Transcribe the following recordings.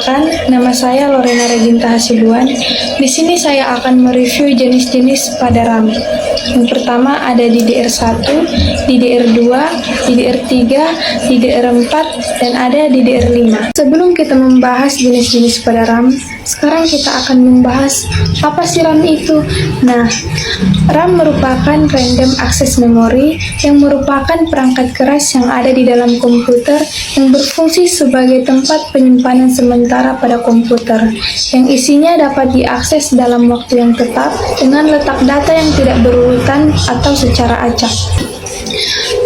Perkenalkan, nama saya Lorena Reginta Hasibuan. Di sini saya akan mereview jenis-jenis pada RAM. Yang pertama ada DDR1, DDR2, DDR3, DDR4, dan ada DDR5. Sebelum kita membahas jenis-jenis pada RAM, sekarang kita akan membahas apa sih RAM itu. Nah, RAM merupakan random access memory yang merupakan perangkat keras yang ada di dalam komputer yang berfungsi sebagai tempat penyimpanan sementara pada komputer, yang isinya dapat diakses dalam waktu yang tetap dengan letak data yang tidak berurutan atau secara acak.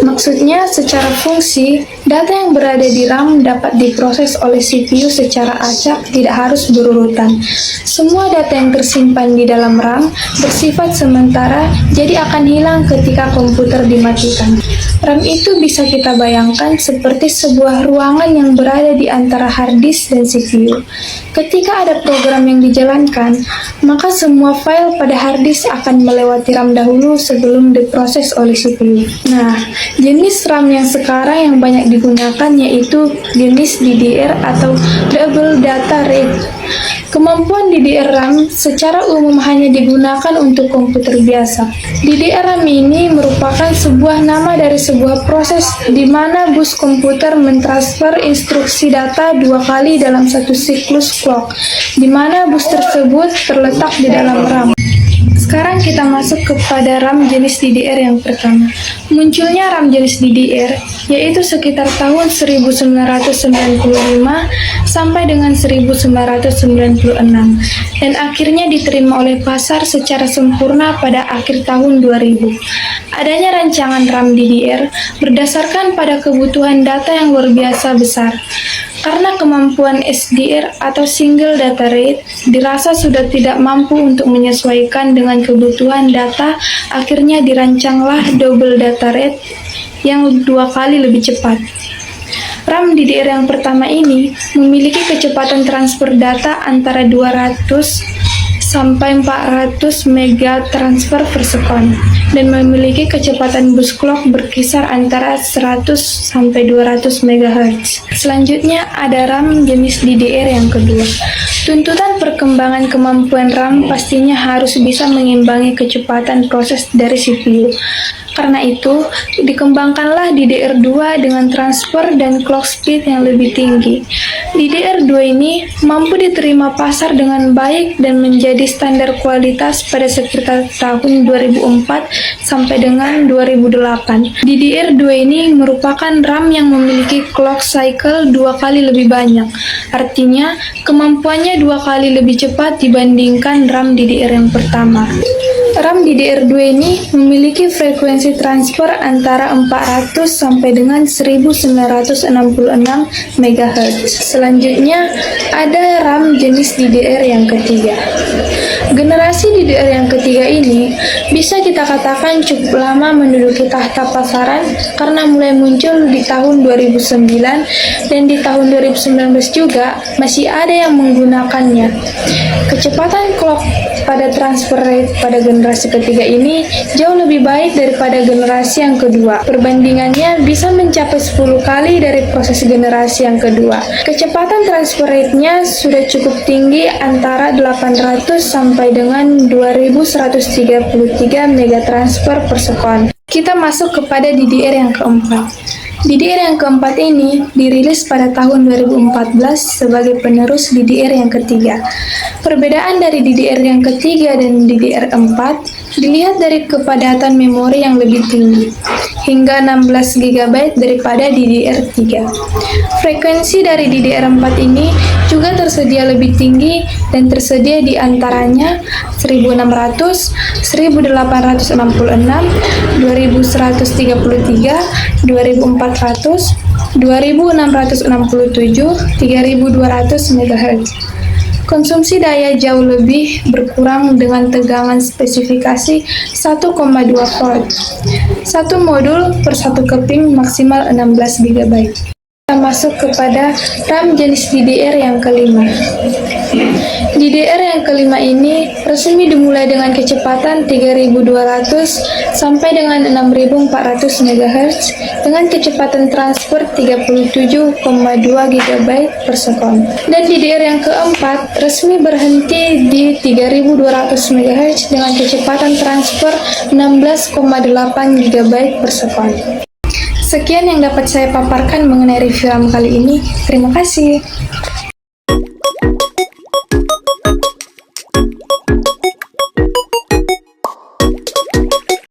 Maksudnya, secara fungsi, data yang berada di RAM dapat diproses oleh CPU secara acak, tidak harus berurutan. Semua data yang tersimpan di dalam RAM bersifat sementara, jadi akan hilang ketika komputer dimatikan. RAM itu bisa kita bayangkan seperti sebuah ruangan yang berada di antara hard disk dan CPU. Ketika ada program yang dijalankan, maka semua file pada hard disk akan melewati RAM dahulu sebelum diproses oleh CPU. Nah, jenis RAM yang sekarang yang banyak digunakan yaitu jenis DDR atau Double Data Rate. Kemampuan DDR RAM secara umum hanya digunakan untuk komputer biasa. DDR RAM ini merupakan sebuah nama dari sebuah proses di mana bus komputer mentransfer instruksi data 2 kali dalam satu siklus clock, di mana bus tersebut terletak di dalam RAM. Sekarang kita masuk kepada RAM jenis DDR yang pertama. Munculnya RAM jenis DDR yaitu sekitar tahun 1995 sampai dengan 1996 dan akhirnya diterima oleh pasar secara sempurna pada akhir tahun 2000. Adanya rancangan RAM DDR berdasarkan pada kebutuhan data yang luar biasa besar. Karena kemampuan SDR atau Single Data Rate dirasa sudah tidak mampu untuk menyesuaikan dengan kebutuhan data, akhirnya dirancanglah Double Data Rate yang 2 kali lebih cepat. RAM DDR yang pertama ini memiliki kecepatan transfer data antara 200 sampai 400 mega transfer per sekon dan memiliki kecepatan bus clock berkisar antara 100 sampai 200 MHz. Selanjutnya ada RAM jenis DDR yang kedua. Tuntutan perkembangan kemampuan RAM pastinya harus bisa mengimbangi kecepatan proses dari CPU. Karena itu, dikembangkanlah DDR2 dengan transfer dan clock speed yang lebih tinggi. DDR2 ini mampu diterima pasar dengan baik dan menjadi standar kualitas pada sekitar tahun 2004 sampai dengan 2008. DDR2 ini merupakan RAM yang memiliki clock cycle 2 kali lebih banyak. Artinya, kemampuannya 2 kali lebih cepat dibandingkan RAM DDR yang pertama. RAM DDR2 ini memiliki frekuensi transfer antara 400 sampai dengan 1966 MHz. Selanjutnya ada RAM jenis DDR yang ketiga. Generasi DDR yang ketiga ini bisa kita katakan cukup lama menduduki tahta pasaran karena mulai muncul di tahun 2009 dan di tahun 2019 juga masih ada yang menggunakannya. Kecepatan clock pada transfer rate pada generasi ketiga ini jauh lebih baik daripada generasi yang kedua. Perbandingannya bisa mencapai 10 kali dari proses generasi yang kedua. Kecepatan transfer rate-nya sudah cukup tinggi antara 800 sampai dengan 2133 mega transfer per sekon. Kita masuk kepada DDR yang keempat. DDR yang keempat ini dirilis pada tahun 2014 sebagai penerus DDR yang ketiga. Perbedaan dari DDR yang ketiga dan DDR4 dilihat dari kepadatan memori yang lebih tinggi, hingga 16 GB daripada DDR3. Frekuensi dari DDR4 ini juga tersedia lebih tinggi dan tersedia di antaranya 1600, 1866, 2133, 2400, 2667, 3200 MHz. Konsumsi daya jauh lebih berkurang dengan tegangan spesifikasi 1,2 volt. Satu modul per satu keping maksimal 16 GB. Kita masuk kepada RAM jenis DDR yang kelima. DDR yang kelima ini resmi dimulai dengan kecepatan 3200 sampai dengan 6400 MHz dengan kecepatan transfer 37,2 GB per sekon. Dan DDR yang keempat resmi berhenti di 3200 MHz dengan kecepatan transfer 16,8 GB per sekon. Sekian yang dapat saya paparkan mengenai review RAM kali ini. Terima kasih.